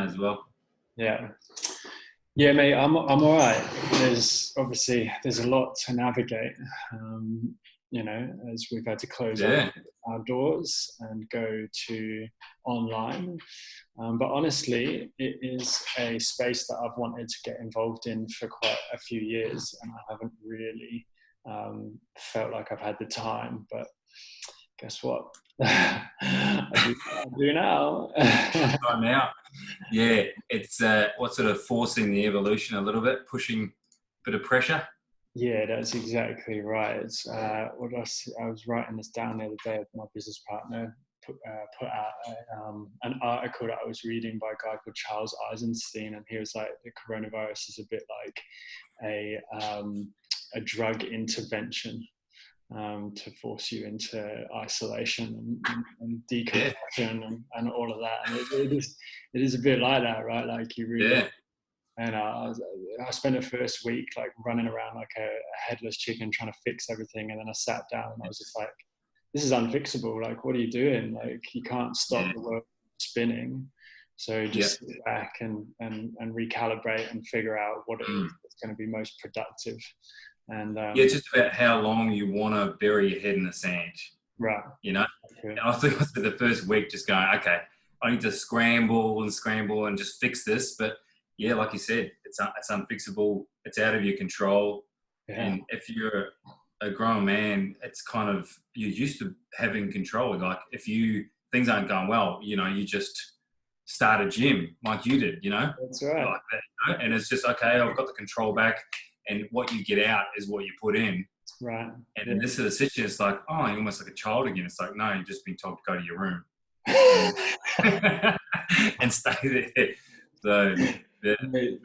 as well. Yeah. Yeah, mate, I'm all right. There's a lot to navigate, as we've had to close Yeah. our doors and go to online. But honestly, it is a space that I've wanted to get involved in for quite a few years, and I haven't really felt like I've had the time. But guess what? I do now. Time out. Yeah, it's what's sort of forcing the evolution a little bit, pushing a bit of pressure. Yeah, that's exactly right. It's, I was writing this down the other day with my business partner, put out an article that I was reading by a guy called Charles Eisenstein, and he was like, the coronavirus is a bit like a drug intervention to force you into isolation and decompression and all of that. And it is a bit like that, right? Like you really. Yeah. And I spent the first week like running around like a headless chicken trying to fix everything. And then I sat down and I was just like, this is unfixable. Like, what are you doing? Like, you can't stop the world spinning. So just sit back and recalibrate and figure out what it is that's going to be most productive. And it's just about how long you want to bury your head in the sand. Right. You know? Okay. And I think I spent the first week just going, okay, I need to scramble and just fix this. But yeah, like you said, it's unfixable. It's out of your control. Yeah. And if you're a grown man, it's kind of, you're used to having control. Like if things aren't going well, you just start a gym like you did, That's right. Like that, And it's just, okay, I've got the control back, and what you get out is what you put in. Right. And in this sort of situation, it's like, oh, you're almost like a child again. It's like, no, you've just been told to go to your room and stay there. So, yeah.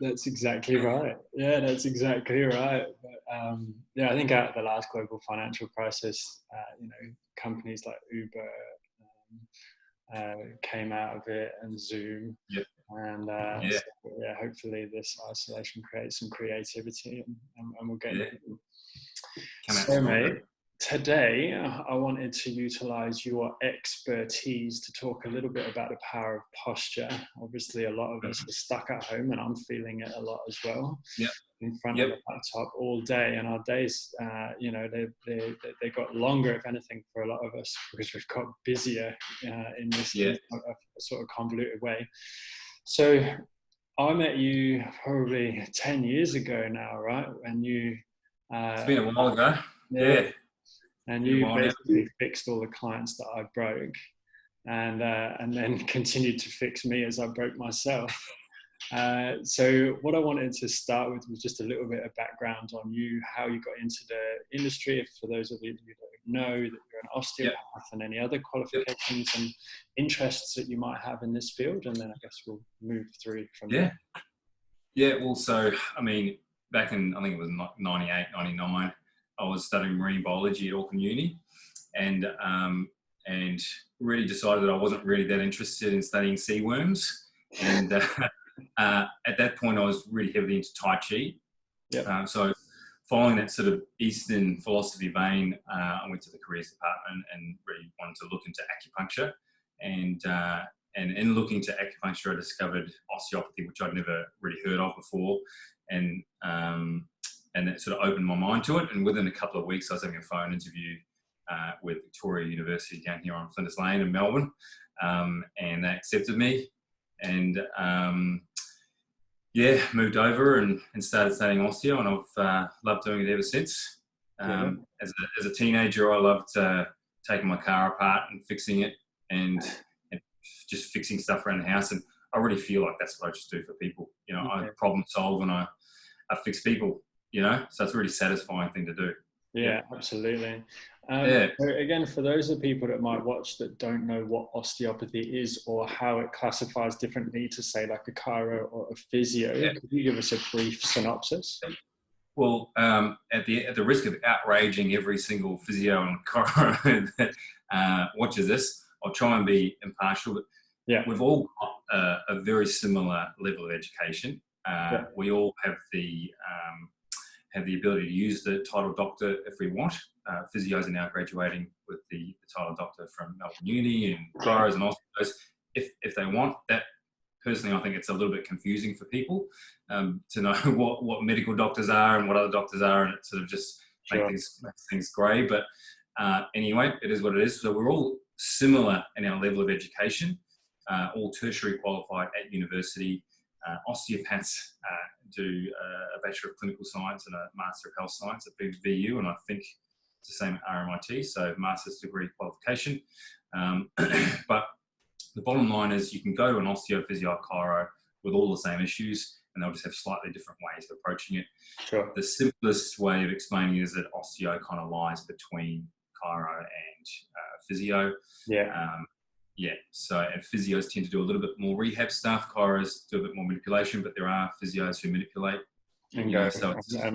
That's exactly right. Yeah, that's exactly right. But, I think out of the last global financial crisis, companies like Uber came out of it, and Zoom. Yep. And hopefully this isolation creates some creativity, and we'll get it. So, mate, today I wanted to utilize your expertise to talk a little bit about the power of posture. Obviously, a lot of us are stuck at home, and I'm feeling it a lot as well. Yep. In front of the laptop all day, and our days, they got longer, if anything, for a lot of us, because we've got busier in this sort of convoluted way. So I met you probably 10 years ago now, right? When you... it's been a while ago. Yeah. And you basically fixed all the clients that I broke, and then continued to fix me as I broke myself. So what I wanted to start with was just a little bit of background on you, how you got into the industry, if for those of you who don't know that you're an osteopath, and any other qualifications and interests that you might have in this field, and then I guess we'll move through from there. Yeah, well, so, I mean, back in, I think it was 98, 99, I was studying marine biology at Auckland Uni, and really decided that I wasn't really that interested in studying sea worms. And at that point, I was really heavily into Tai Chi. Yep. So following that sort of Eastern philosophy vein, I went to the careers department and really wanted to look into acupuncture. And in looking to acupuncture, I discovered osteopathy, which I'd never really heard of before. And that sort of opened my mind to it. And within a couple of weeks, I was having a phone interview with Victoria University down here on Flinders Lane in Melbourne. And they accepted me. And moved over and started studying osteo, and I've loved doing it ever since. As a teenager, I loved taking my car apart and fixing it, and just fixing stuff around the house. And I really feel like that's what I just do for people. I problem solve and I fix people. So it's a really satisfying thing to do. Yeah, absolutely. So again, for those of people that might watch that don't know what osteopathy is or how it classifies differently to, say, like a chiro or a physio, could you give us a brief synopsis? Well, at the risk of outraging every single physio and chiro that watches this, I'll try and be impartial. But we've all got a very similar level of education. We all have the ability to use the title doctor if we want. Physios are now graduating with the title doctor from Melbourne Uni, and chiros and osteos, if they want. That personally, I think it's a little bit confusing for people to know what medical doctors are and what other doctors are, and it sort of just makes things grey. But anyway, it is what it is. So we're all similar in our level of education, all tertiary qualified at university. Osteopaths do a Bachelor of Clinical Science and a Master of Health Science at VU, and I think it's the same at RMIT, so master's degree qualification. But the bottom line is you can go to an osteophysio chiro with all the same issues, and they'll just have slightly different ways of approaching it. Sure. The simplest way of explaining it is that osteo kind of lies between chiro and physio. So, and physios tend to do a little bit more rehab stuff. Chiros do a bit more manipulation, but there are physios who manipulate. And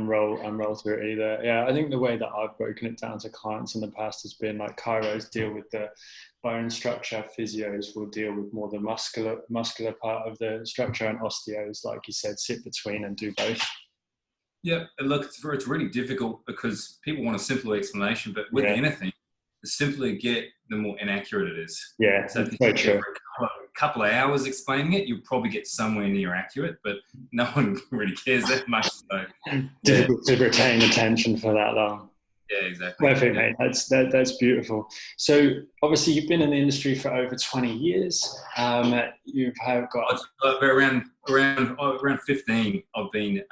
roll through it either. Yeah, I think the way that I've broken it down to clients in the past has been like chiros deal with the bone structure, physios will deal with more the muscular part of the structure, and osteos, like you said, sit between and do both. Yeah, and look, it's really difficult because people want a simple explanation, but with anything, the simpler you get, the more inaccurate it is. Yeah, so if you spend a couple of hours explaining it, you'll probably get somewhere near accurate, but no one really cares that much. So, difficult to retain attention for that long. Yeah, exactly. Perfect, mate. That's beautiful. So obviously you've been in the industry for over 20 years. You've got around 15. I've been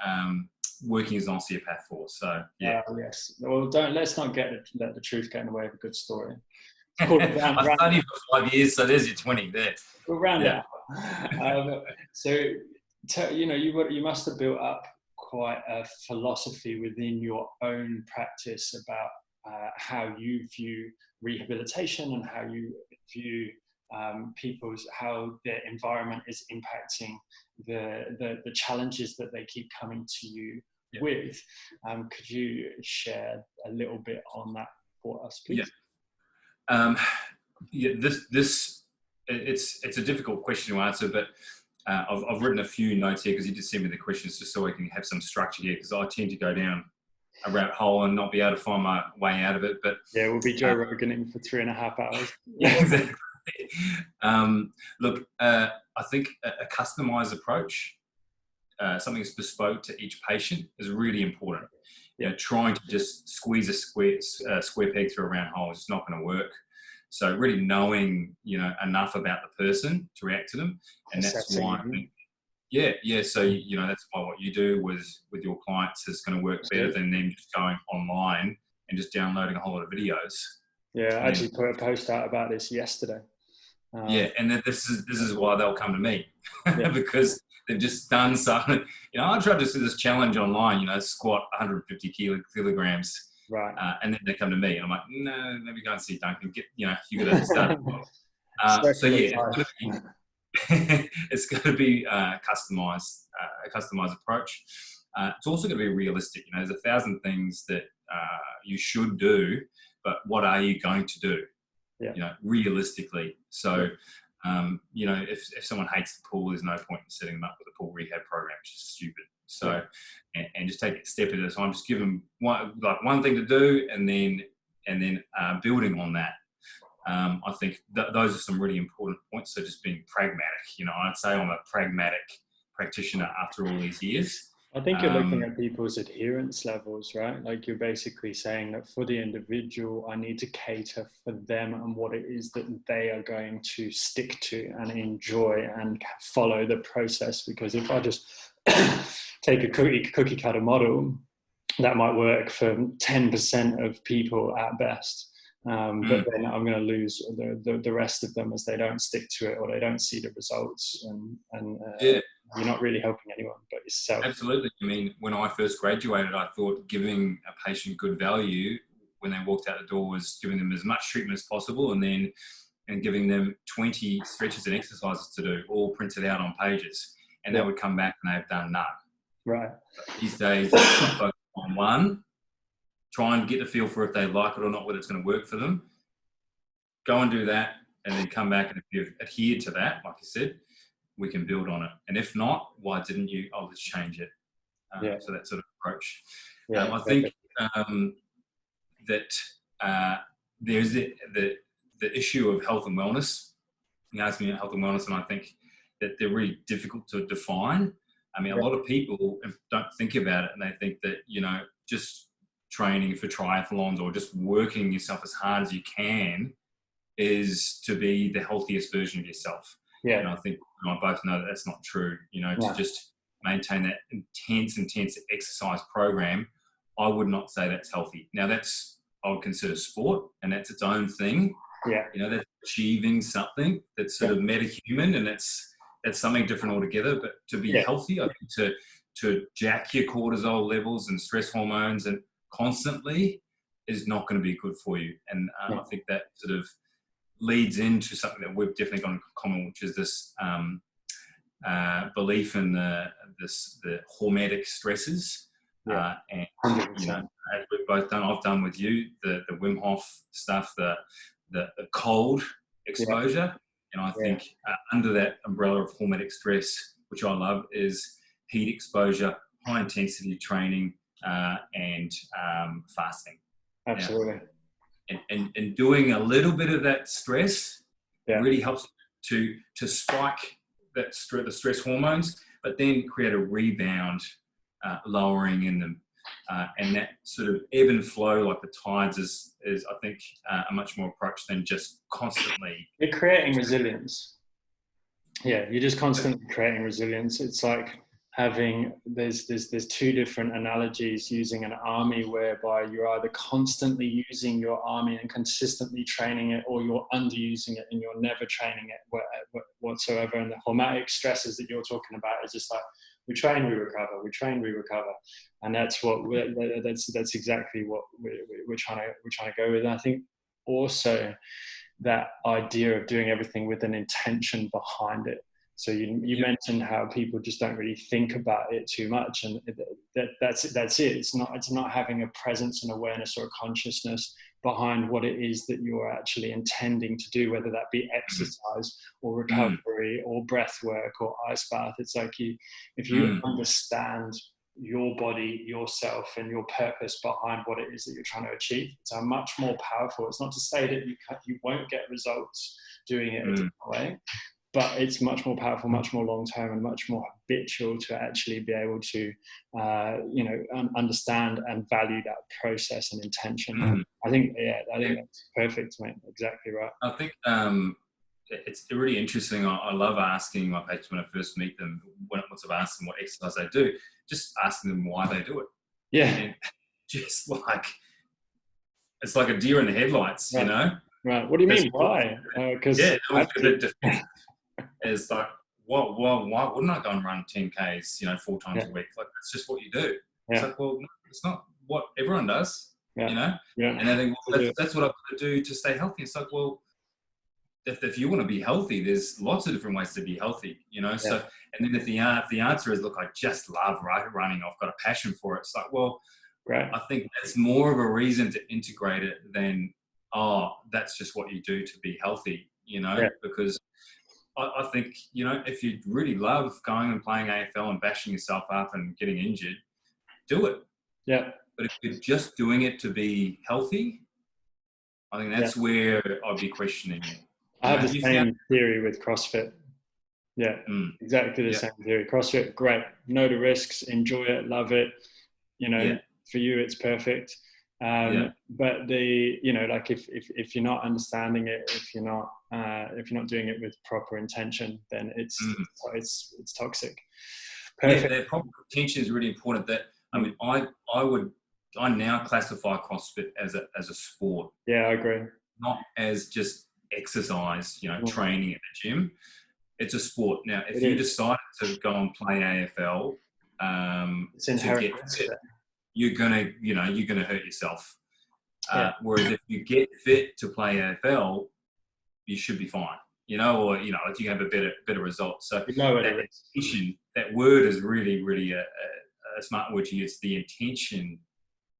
working as an osteopath for. So yeah. Yes. Well, let's not let the truth get in the way of a good story. I studied for 5 years, so there's your 20 there. We'll round out. You must have built up quite a philosophy within your own practice about how you view rehabilitation and how you view how their environment is impacting the challenges that they keep coming to you with. Could you share a little bit on that for us, please? It's a difficult question to answer, but I've written a few notes here because you just sent me the questions just so I can have some structure here, because I tend to go down a rabbit hole and not be able to find my way out of it. But we'll be Joe Roganing for 3.5 hours. Exactly. Look, I think a customized approach, something that's bespoke to each patient, is really important. Trying to just squeeze a square peg through a round hole is just not going to work. So really knowing, enough about the person to react to them, and that's why I think, So that's why what you do with your clients is going to work better than them just going online and just downloading a whole lot of videos. Yeah, I actually put a post out about this yesterday. And then this is why they'll come to me because they've just done something. I tried to do this challenge online. Squat 150 kilograms. Right. And then they come to me, and I'm like, no, maybe go and see Duncan. You got to start. It's going to be a customized approach. It's also going to be realistic. There's 1,000 things that you should do, but what are you going to do? Realistically. So, if someone hates the pool, there's no point in setting them up with a pool rehab program. It's just stupid. So, and just take it a step at a time. Just give them one thing to do, and then building on that. I think those are some really important points. So just being pragmatic. I'd say I'm a pragmatic practitioner after all these years. I think you're looking at people's adherence levels, right? Like you're basically saying that for the individual, I need to cater for them and what it is that they are going to stick to and enjoy and follow the process. Because if I just take a cookie cutter model, that might work for 10% of people at best. But then I'm going to lose the rest of them as they don't stick to it or they don't see the results, and you're not really helping anyone but yourself. Absolutely. When I first graduated, I thought giving a patient good value when they walked out the door was giving them as much treatment as possible, and giving them 20 stretches and exercises to do, all printed out on pages, and they would come back and they've done none. Right. But these days, I focus on one. Try and get the feel for if they like it or not, whether it's going to work for them. Go and do that, and then come back, and if you've adhered to that, like you said, we can build on it. And if not, why didn't you? I'll just change it. So that sort of approach. I think that there's the issue of health and wellness. You asked me about health and wellness, and I think that they're really difficult to define. I mean, a lot of people don't think about it, and they think that, you know, just training for triathlons or just working yourself as hard as you can is to be the healthiest version of yourself. Yeah. And I think I both know that that's not true. You know, to just maintain that intense exercise program, I would not say that's healthy. Now, that's, I would consider sport, and that's its own thing. Yeah. You know, that's achieving something that's sort of metahuman, and that's something different altogether. But to be healthy, I think to jack your cortisol levels and stress hormones and constantly is not going to be good for you. And I think that sort of leads into something that we've definitely got in common, which is this belief in the hormetic stresses. And, you know, as we've both done, I've done with you, the Wim Hof stuff, the cold exposure. And I think under that umbrella of hormetic stress, which I love, is heat exposure, high intensity training, and fasting. Absolutely. And doing a little bit of that stress really helps to spike the stress hormones, but then create a rebound, lowering in them. And that sort of ebb and flow, like the tides, is I think a much more approach than just constantly. You're creating resilience. Yeah, you're just constantly creating resilience. It's like having, there's two different analogies using an army, whereby you're either constantly using your army and consistently training it, or you're underusing it and you're never training it whatsoever. And the hormetic stresses that you're talking about is just like, we train, we recover, we train, we recover. And that's what that's exactly what we're trying to go with. And I think also that idea of doing everything with an intention behind it. So you mentioned how people just don't really think about it too much, and that's it. It's not having a presence and awareness or a consciousness behind what it is that you're actually intending to do, whether that be exercise or recovery or breath work or ice bath. It's like if you understand your body, yourself, and your purpose behind what it is that you're trying to achieve, it's a much more powerful. It's not to say that you won't get results doing it a different way, but it's much more powerful, much more long-term, and much more habitual to actually be able to, understand and value that process and intention. I think that's perfect, mate. Exactly right. I think it's really interesting. I love asking my patients when I first meet them, once I've asked them what exercise they do, just asking them why they do it. Yeah. And just like, it's like a deer in the headlights, you know? Right. What do you mean? Why? Because it's like, why wouldn't I go and run 10Ks, 4 times a week? Like, that's just what you do. It's like, well, no, it's not what everyone does, you know? And I think, well, that's what I've got to do to stay healthy. It's like, well, if you want to be healthy, there's lots of different ways to be healthy, you know? So, and then if the answer is, look, I just love running, I've got a passion for it. It's like, well, great. I think that's more of a reason to integrate it than, that's just what you do to be healthy, because I think, if you really love going and playing AFL and bashing yourself up and getting injured, do it. Yeah. But if you're just doing it to be healthy, I think that's where I'd be questioning it. I have the same theory with CrossFit. Yeah, exactly the same theory. CrossFit, great. Know the risks, enjoy it, love it. For you, it's perfect. But if you're not understanding it, if you're not doing it with proper intention, then it's toxic. Perfect. Yeah, that proper intention is really important. That I now classify CrossFit as a sport. Yeah, I agree. Not as just exercise, training at the gym. It's a sport. Now, if you decide to go and play AFL, it's inherent. You're gonna hurt yourself. Whereas if you get fit to play AFL, you should be fine. You can have a better result. So that word is really, really a smart word to use. The intention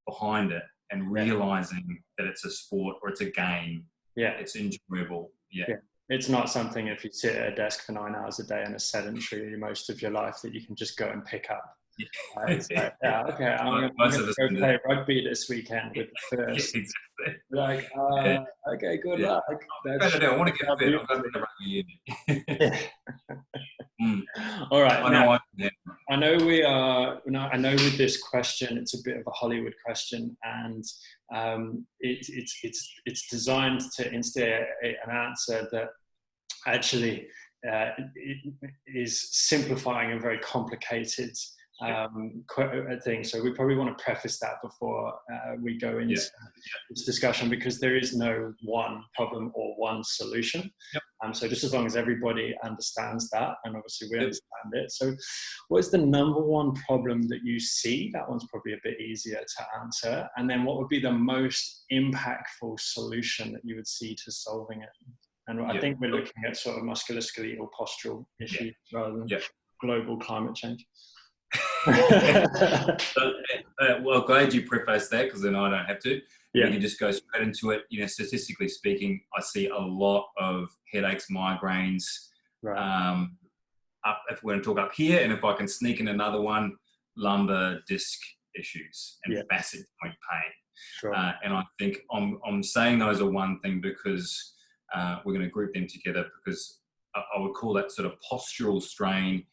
behind it and realizing that it's a sport or it's a game. Yeah, it's enjoyable. Yeah. It's not something, if you sit at a desk for 9 hours a day and are sedentary most of your life, that you can just go and pick up. It's like, okay, I'm going to go play rugby this weekend with the first. Like, okay, good luck. I want to get fit. I'm going to rugby union. All right. I Now, know. I know we are. I know with this question, it's a bit of a Hollywood question, and it's designed to instead an answer that actually it is simplifying a very complicated thing. So we probably want to preface that before we go into this discussion, because there is no one problem or one solution. So just as long as everybody understands that, and obviously we understand it. So what is the number one problem that you see? That one's probably a bit easier to answer. And then what would be the most impactful solution that you would see to solving it? And I think we're looking at sort of musculoskeletal postural issues rather than global climate change. Well, glad you prefaced that, because then I don't have to. We can just go straight into it. Statistically speaking, I see a lot of headaches, migraines. Right. If we're going to talk up here, and if I can sneak in another one, lumbar disc issues and facet joint pain. Sure. And I think I'm saying those are one thing because we're going to group them together, because I would call that sort of postural strain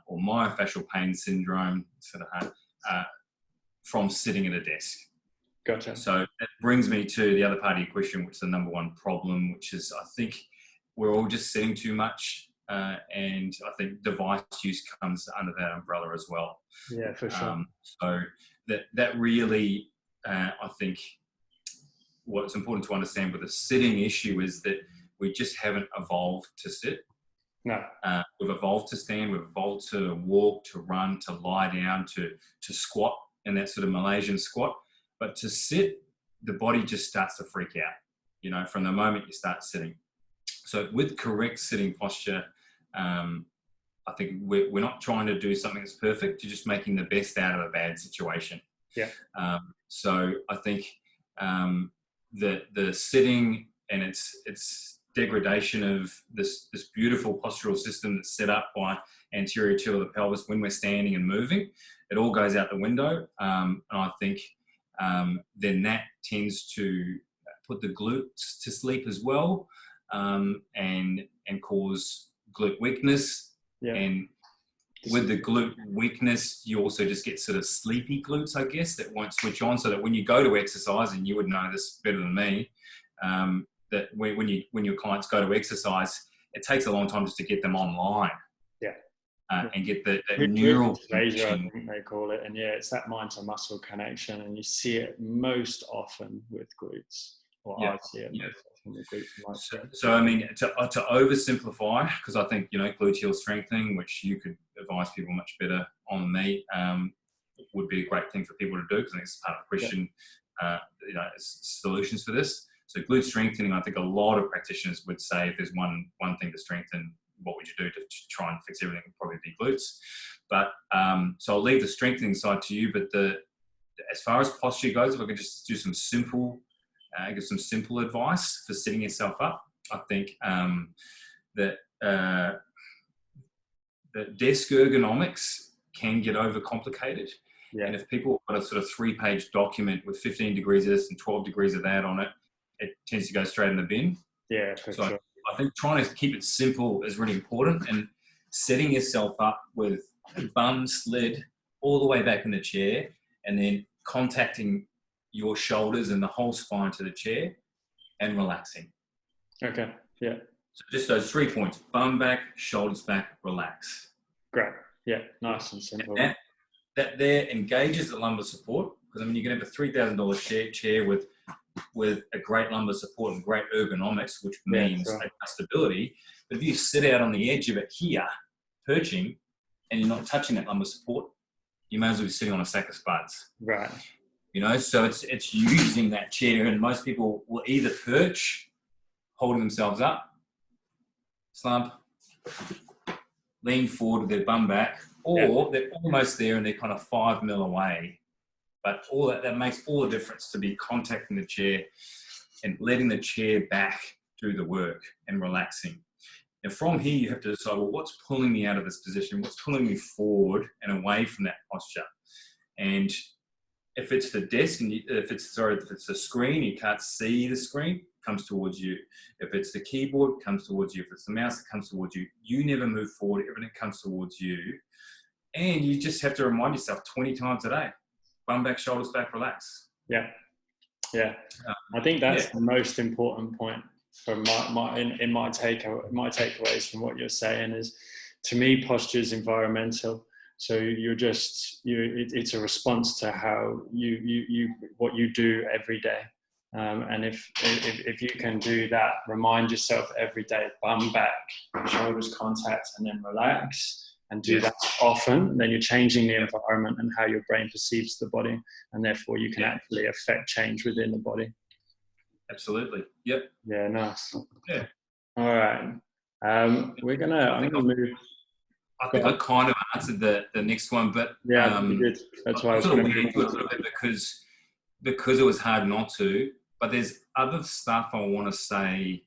or myofascial pain syndrome from sitting at a desk. Gotcha. So that brings me to the other part of your question, which is the number one problem, which is I think we're all just sitting too much. And I think device use comes under that umbrella as well. Yeah, for sure. So that really, I think what's important to understand with the sitting issue is that we just haven't evolved to sit. No. We've evolved to stand, we've evolved to walk, to run, to lie down, to squat, and that sort of Malaysian squat. But to sit, the body just starts to freak out, from the moment you start sitting. So with correct sitting posture, I think we're not trying to do something that's perfect. You're just making the best out of a bad situation. Yeah. So I think the sitting and its degradation of this beautiful postural system that's set up by anterior tilt of the pelvis when we're standing and moving, it all goes out the window. And I think then that tends to put the glutes to sleep as well, and cause glute weakness. Yeah. And with the glute weakness, you also just get sort of sleepy glutes, I guess, that won't switch on. So that when you go to exercise, and you would know this better than me, that when your clients go to exercise, it takes a long time just to get them online. Yeah. And get that neural connection. I think they call it. And it's that mind to muscle connection, and you see it most often with glutes. I see it most often with glutes. So I mean, to oversimplify, because I think gluteal strengthening, which you could advise people much better on than me, would be a great thing for people to do, because I think it's part of the question. Solutions for this. So glute strengthening, I think a lot of practitioners would say, if there's one thing to strengthen, what would you do to try and fix everything? Would probably be glutes. But so I'll leave the strengthening side to you. But as far as posture goes, if I could just do some simple, give some simple advice for setting yourself up, I think that desk ergonomics can get overcomplicated. Yeah. And if people got a sort of 3-page document with 15 degrees of this and 12 degrees of that on it, it tends to go straight in the bin. Yeah, for sure. I think trying to keep it simple is really important, and setting yourself up with bum slid all the way back in the chair, and then contacting your shoulders and the whole spine to the chair, and relaxing. Okay, yeah. So just those 3 points: bum back, shoulders back, relax. Great. Yeah, nice and simple. That there engages the lumbar support, because I mean, you can have a $3,000 chair with a great lumbar support and great ergonomics, which means adjustability. But if you sit out on the edge of it here, perching, and you're not touching that lumbar support, you may as well be sitting on a sack of spuds. Right. So it's using that chair, and most people will either perch, holding themselves up, slump, lean forward with their bum back, or they're almost there and they're kind of 5 mil away. But all that makes all the difference, to be contacting the chair and letting the chair back do the work and relaxing. And from here, you have to decide, well, what's pulling me out of this position? What's pulling me forward and away from that posture? And if it's the desk, and if it's the screen, you can't see the screen, comes towards you. If it's the keyboard, it comes towards you. If it's the mouse, it comes towards you. You never move forward. Everything comes towards you. And you just have to remind yourself 20 times a day. Bum back, shoulders back, relax. Yeah. Yeah. I think that's the most important point from my takeaways from what you're saying is, to me, posture is environmental. So it's a response to how what you do every day. And if you can do that, remind yourself every day, bum back, shoulders contact, and then relax, and do that often, then you're changing the environment and how your brain perceives the body, and therefore you can actually affect change within the body. Absolutely. Yep. Yeah, nice. Yeah. All right. I'm gonna move. I think I kind of answered the next one, but you did. That's why I was sort of went into it a little bit because it was hard not to. But there's other stuff I want to say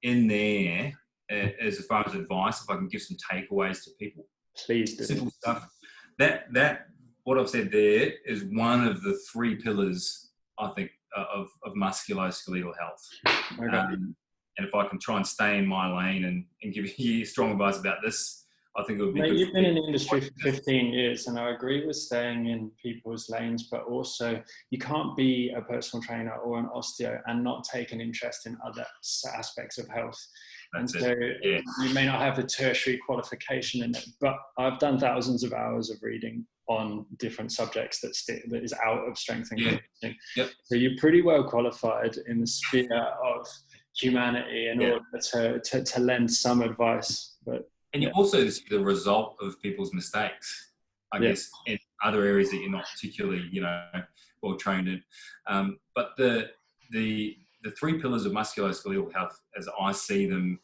in there as far as advice. If I can give some takeaways to people, please do. Simple stuff. That what I've said there is one of the 3 pillars, I think, of musculoskeletal health. Okay. And if I can try and stay in my lane and give you strong advice about this, I think it would be good. You've been in the industry for 15 years, and I agree with staying in people's lanes, but also you can't be a personal trainer or an osteo and not take an interest in other aspects of health. You may not have the tertiary qualification in it, but I've done thousands of hours of reading on different subjects that is out of strength and conditioning. Yep. So you're pretty well qualified in the sphere of humanity in order to lend some advice. And you also see the result of people's mistakes, I guess, in other areas that you're not particularly, well trained in. But the 3 pillars of musculoskeletal health, as I see them,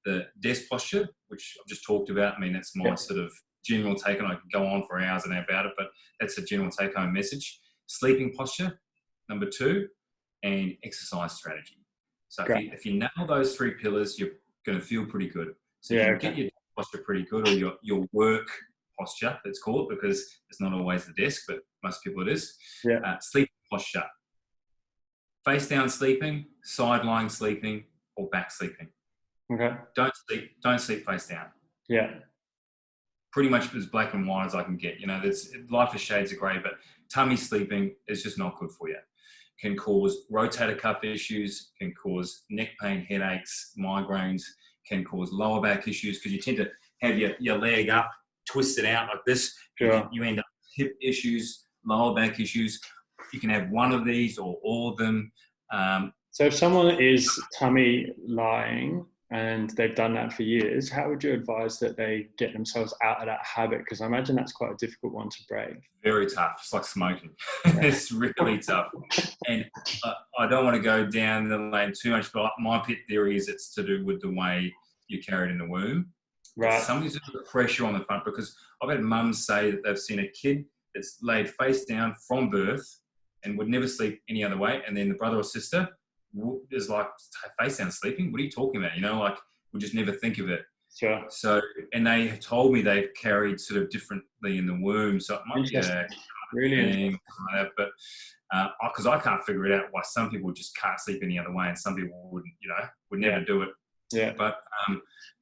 the desk posture, which I've just talked about. I mean, that's my sort of general take, and I could go on for hours and about it, but that's a general take-home message. Sleeping posture, number 2, and exercise strategy. So if you nail those 3 pillars, you're going to feel pretty good. So you can get your posture pretty good, or your work posture, let's call it, because it's not always the desk, but most people it is. Sleep posture. Face down sleeping, side lying sleeping, or back sleeping. Okay. Don't sleep face down. Yeah. Pretty much as black and white as I can get. Life is shades of grey, but tummy sleeping is just not good for you. Can cause rotator cuff issues, can cause neck pain, headaches, migraines, can cause lower back issues, because you tend to have your leg up, twisted out like this. Sure. You end up with hip issues, lower back issues. You can have one of these or all of them. So if someone is tummy lying and they've done that for years, how would you advise that they get themselves out of that habit? Because I imagine that's quite a difficult one to break. Very tough. It's like smoking. It's really tough. And I don't want to go down the lane too much, but my pet theory is it's to do with the way you carry it in the womb. Right. Somebody's put pressure on the front, because I've had mums say that they've seen a kid that's laid face down from birth and would never sleep any other way, and then the brother or sister is like, face down sleeping? What are you talking about? We just never think of it. Sure. So, and they have told me they've carried sort of differently in the womb. So it might be really like that, but because I can't figure it out why some people just can't sleep any other way and some people wouldn't, would never do it. Yeah. But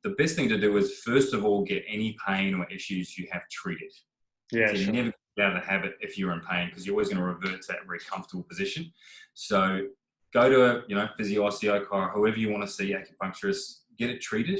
the best thing to do is, first of all, get any pain or issues you have treated. Yeah. So you never get out of the habit if you're in pain, because you're always going to revert to that very comfortable position. So go to a physio, osteo, chiro, whoever you want to see, acupuncturist, get it treated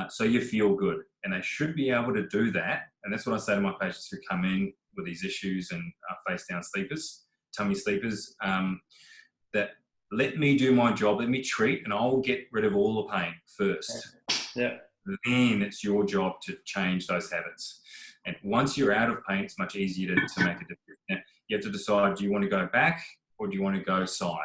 so you feel good. And they should be able to do that. And that's what I say to my patients who come in with these issues and face down sleepers, tummy sleepers, that let me do my job, let me treat, and I'll get rid of all the pain first. Yeah. Then it's your job to change those habits. And once you're out of pain, it's much easier to make a difference. Now, you have to decide, do you want to go back or do you want to go side?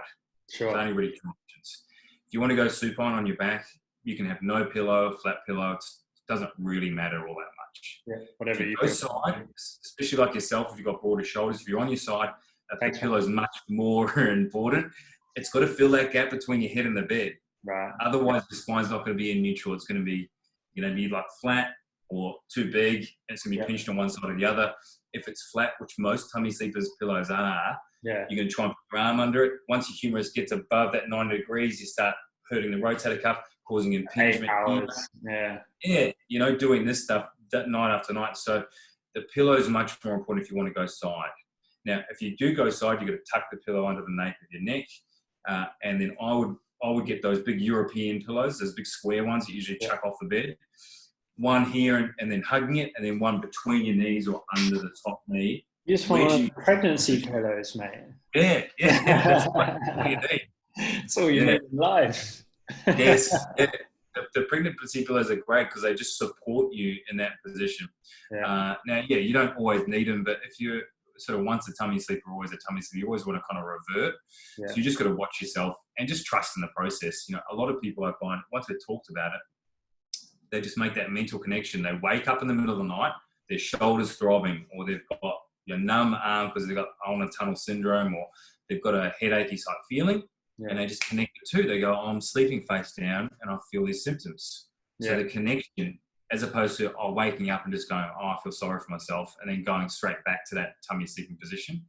Sure. There's only really 2 options. If you want to go supine on your back, you can have no pillow, flat pillow. It doesn't really matter all that much. Yeah, whatever you go side, especially like yourself, if you've got broader shoulders, if you're on your side, the pillow is much more important. It's got to fill that gap between your head and the bed. Right. Otherwise, the spine's not going to be in neutral. It's going to be, be like flat or too big. And it's going to be pinched on one side or the other. If it's flat, which most tummy sleepers pillows are, Yeah. You're going to try and put your arm under it. Once your humerus gets above that 90 degrees, you start hurting the rotator cuff, causing impingement. 8 hours. Yeah. Yeah, you know, doing this stuff night after night. So the pillow is much more important if you want to go side. Now, if you do go side, you've got to tuck the pillow under the nape of your neck. And then I would get those big European pillows, those big square ones that you usually chuck off the bed. One here and then hugging it, and then one between your knees or under the top knee. You just want pregnancy pillows, mate. Yeah. That's what you need. That's all you need in life. Yes. Yeah. The pregnancy pillows are great because they just support you in that position. Yeah. Now, you don't always need them, but if you're sort of once a tummy sleeper, always a tummy sleeper, you always want to kind of revert. Yeah. So you just got to watch yourself and just trust in the process. You know, a lot of people I find, once they've talked about it, they just make that mental connection. They wake up in the middle of the night, their shoulders throbbing, or they've got numb arm because they've got ulnar tunnel syndrome, or they've got a headachy type feeling. Yeah. And they just connect the two. They go, I'm sleeping face down and I feel these symptoms. So the connection, as opposed to waking up and just going, I feel sorry for myself, and then going straight back to that tummy sleeping position.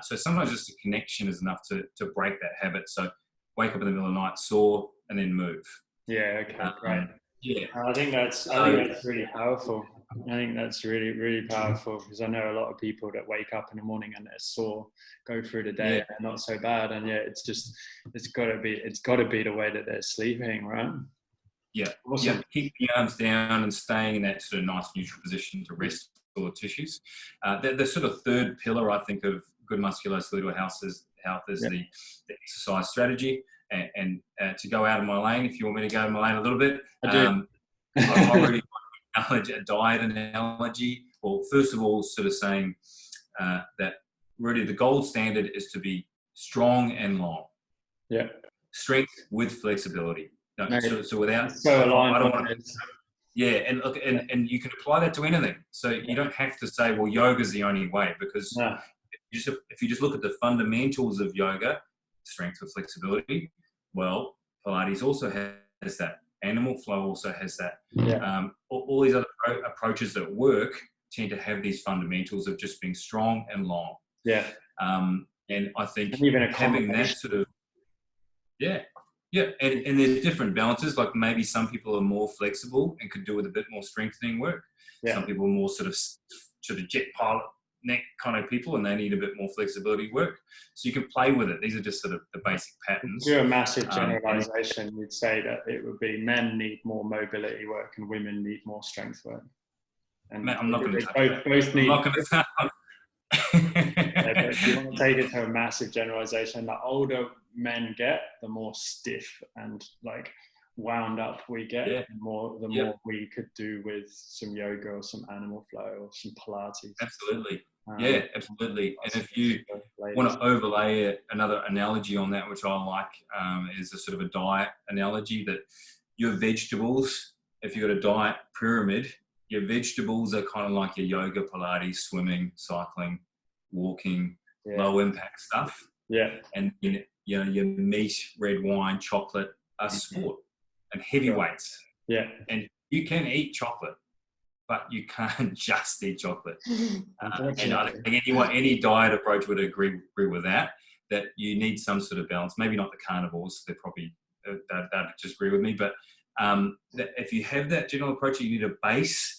So sometimes just a connection is enough to break that habit. So wake up in the middle of the night, sore, and then move. Yeah, okay, great. Yeah. I think that's really powerful. I think that's really, really powerful, because I know a lot of people that wake up in the morning and they're sore, go through the day and they're not so bad, and it's got to be the way that they're sleeping, right? Yeah. Awesome. Yeah. Keep the arms down and staying in that sort of nice neutral position to rest all the tissues. The sort of third pillar, I think, of good musculoskeletal health is the exercise strategy. And to go out of my lane, if you want me to go in my lane a little bit, I do. I really acknowledge a diet analogy. Well, first of all, sort of saying that really the gold standard is to be strong and long. Yeah. Strength with flexibility. No, so without, so aligned. I don't want to. Yeah, and look, and you can apply that to anything. So you don't have to say, well, yoga is the only way, because if you just look at the fundamentals of yoga, strength with flexibility, well, Pilates also has that. Animal flow also has that. Yeah. All these other approaches that work tend to have these fundamentals of just being strong and long. Yeah. And I think even having that sort of, and there's different balances. Like maybe some people are more flexible and could do with a bit more strengthening work. Yeah. Some people are more sort of jet pilot neck kind of people, and they need a bit more flexibility work. So you can play with it. These are just sort of the basic patterns. To do a massive generalization, you'd say that it would be men need more mobility work and women need more strength work. And I'm not going to both need. I'm not going to But if you want to take it to a massive generalization, the older men get, the more stiff and like wound up we get, the more we could do with some yoga or some animal flow or some Pilates. Absolutely. Absolutely. And if you want to overlay another analogy on that, which I like, is a sort of a diet analogy, that your vegetables, if you've got a diet pyramid, your vegetables are kind of like your yoga, Pilates, swimming, cycling, walking, low impact stuff. Yeah. And your meat, red wine, chocolate are sport and heavyweights. Yeah. And you can eat chocolate, but you can't just eat chocolate. And I think any diet approach would agree with that you need some sort of balance. Maybe not the carnivores, they'd probably they'd disagree with me, but that if you have that general approach, you need a base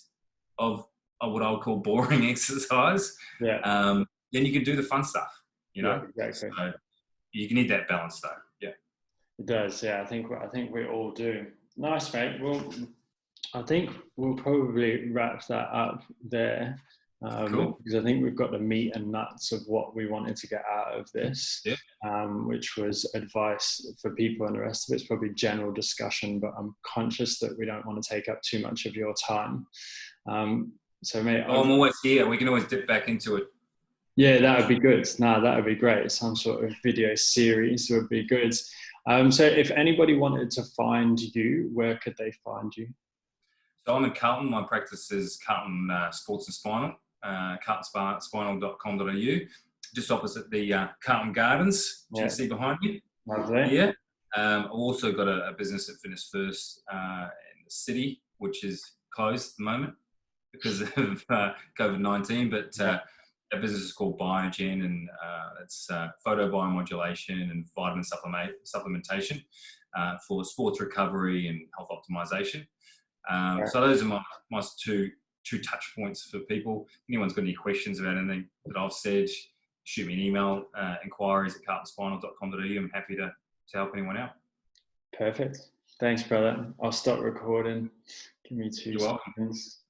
of what I would call boring exercise. Yeah. Then you can do the fun stuff, Yeah, exactly. So you can need that balance though. Yeah. It does. Yeah. I think we all do. Nice, mate. Well, I think we'll probably wrap that up there. Cool. Because I think we've got the meat and nuts of what we wanted to get out of this, which was advice for people, and the rest of it's probably general discussion, but I'm conscious that we don't want to take up too much of your time. So mate, I'm always here. We can always dip back into it. Yeah, that would be good. No, that would be great. Some sort of video series would be good. So if anybody wanted to find you, where could they find you? So I'm in Carlton. My practice is Carlton Sports and Spinal, carltonspinal.com.au, just opposite the Carlton Gardens, which you can see behind me. Lovely. Yeah. I've also got a business at Fitness First in the city, which is closed at the moment because of COVID-19. But our business is called Biogen, and it's photobiomodulation and vitamin supplementation for sports recovery and health optimization. So those are my two touch points for people. If anyone's got any questions about anything that I've said, shoot me an email, inquiries@carltonspinal.com.au. I'm happy to help anyone out. Perfect. Thanks, brother. I'll stop recording. Give me 2 seconds.